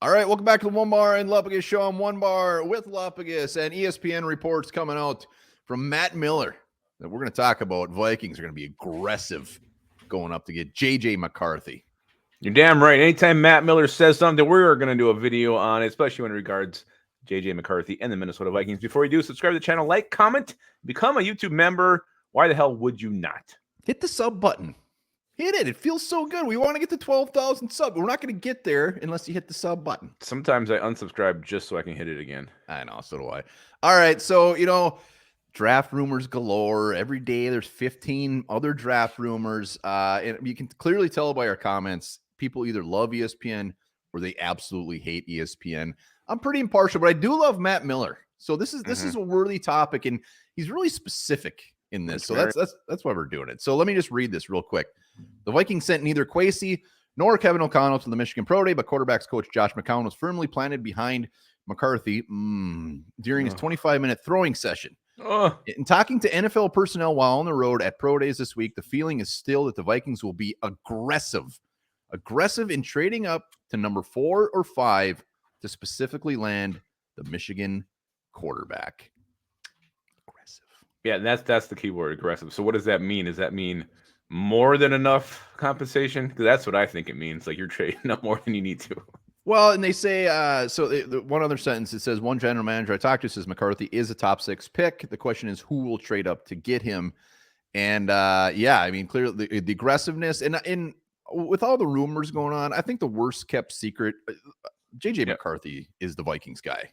All right, welcome back to the Onebar and Lupagus show. I'm Onebar with Lupagus, and ESPN reports coming out from Matt Miller that we're going to talk about Vikings are going to be aggressive going up to get J.J. McCarthy. You're damn right. Anytime Matt Miller says something, we're going to do a video on it, especially when it regards J.J. McCarthy and the Minnesota Vikings. Before you do, subscribe to the channel, like, comment, become a YouTube member. Why the hell would you not? Hit the sub button. Hit it. It feels so good. We want to get to 12,000 subs. We're not going to get there unless you hit the sub button. Sometimes I unsubscribe just so I can hit it again. I know. So do I. All right. So, draft rumors galore. Every day there's 15 other draft rumors. And you can clearly tell by our comments, people either love ESPN or they absolutely hate ESPN. I'm pretty impartial, but I do love Matt Miller. So this is a worthy topic, and he's really specific in this. So that's why we're doing it. So let me just read this real quick. The Vikings sent neither Kwesi nor Kevin O'Connell to the Michigan Pro Day, but quarterbacks coach Josh McCown was firmly planted behind McCarthy during his 25-minute throwing session. In talking to NFL personnel while on the road at Pro Days this week, the feeling is still that the Vikings will be aggressive in trading up to number 4 or 5 to specifically land the Michigan quarterback. Aggressive. Yeah, that's the key word, aggressive. So what does that mean? Does that mean more than enough compensation? Because that's what I think it means. Like you're trading up more than you need to. Well, and they say, one other sentence, it says, one general manager I talked to says McCarthy is a top 6 pick. The question is who will trade up to get him? And clearly the aggressiveness and with all the rumors going on, I think the worst kept secret, J.J. McCarthy is the Vikings guy.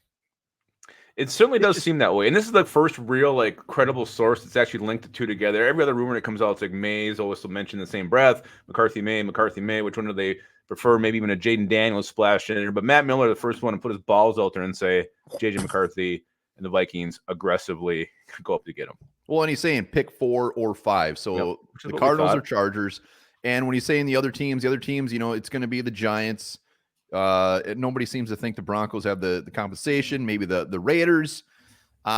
It certainly does seem that way. And this is the first real, credible source that's actually linked the two together. Every other rumor that comes out, it's like May's always mentioned in the same breath. McCarthy May. Which one do they prefer? Maybe even a Jaden Daniels splash in there. But Matt Miller, the first one to put his balls out there and say, J.J. McCarthy and the Vikings aggressively go up to get him. Well, and he's saying pick 4 or 5. So the Cardinals or Chargers. And when he's saying the other teams, it's going to be the Giants. Nobody seems to think the Broncos have the compensation, maybe the Raiders.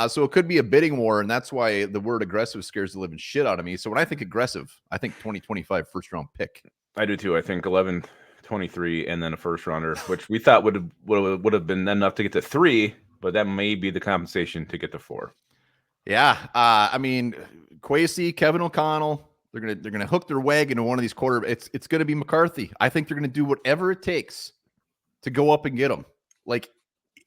So it could be a bidding war, and that's why the word aggressive scares the living shit out of me. So when I think aggressive, I think 2025 first-round pick. I do too. I think 11, 23, and then a first-rounder, which we thought would have been enough to get to 3, but that may be the compensation to get to 4. Yeah. Kwesi, Kevin O'Connell, they're gonna hook their wagon to one of these quarterbacks. It's gonna be McCarthy. I think they're gonna do whatever it takes to go up and get him,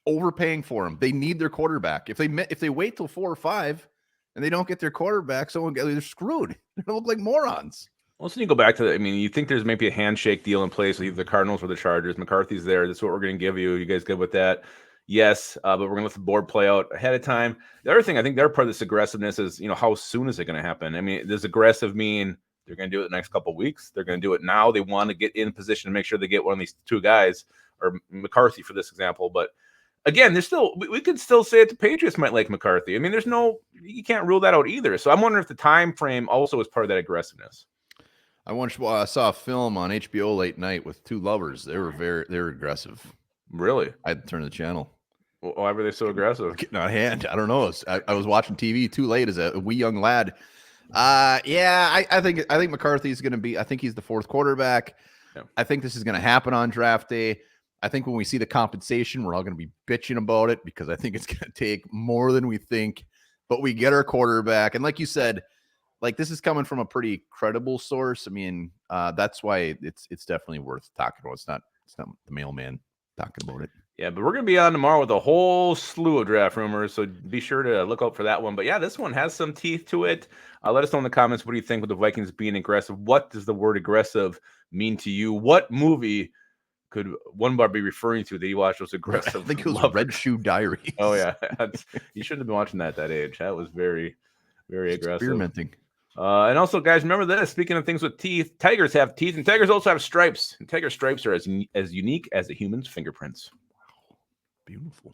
overpaying for him. They need their quarterback. If they wait till 4 or 5 and they don't get their quarterback, they're screwed. They're gonna look like morons. Well, so you go back to that. You think there's maybe a handshake deal in place with either the Cardinals or the Chargers. McCarthy's there. That's what we're going to give you. You guys good with that? Yes, but we're going to let the board play out ahead of time. The other thing, I think their part of this aggressiveness is, how soon is it going to happen? Does aggressive mean they're going to do it the next couple of weeks? They're going to do it now. They want to get in position to make sure they get one of these 2 guys, or McCarthy for this example. But again, we could still say that the Patriots might like McCarthy. You can't rule that out either. So I'm wondering if the time frame also is part of that aggressiveness. I once saw a film on HBO late night with 2 lovers. They were aggressive. Really? I had to turn the channel. Why were they so aggressive? Getting on hand. I don't know. I was watching TV too late as a wee young lad. I think McCarthy's going to be. I think he's the 4th quarterback. Yeah. I think this is going to happen on draft day. I think when we see the compensation, we're all going to be bitching about it because I think it's going to take more than we think. But we get our quarterback, and like you said, this is coming from a pretty credible source. That's why it's definitely worth talking about. It's not the mailman talking about it. Yeah, but we're going to be on tomorrow with a whole slew of draft rumors, so be sure to look out for that one. But yeah, this one has some teeth to it. Let us know in the comments, what do you think with the Vikings being aggressive? What does the word aggressive mean to you? What movie could Onebar be referring to that you watched was aggressive? I think it was Red Shoe Diaries. Oh, yeah. You shouldn't have been watching that at that age. That was very, very aggressive. Experimenting. And also, guys, remember this. Speaking of things with teeth, tigers have teeth, and tigers also have stripes. And tiger stripes are as unique as a human's fingerprints. Wow. Beautiful.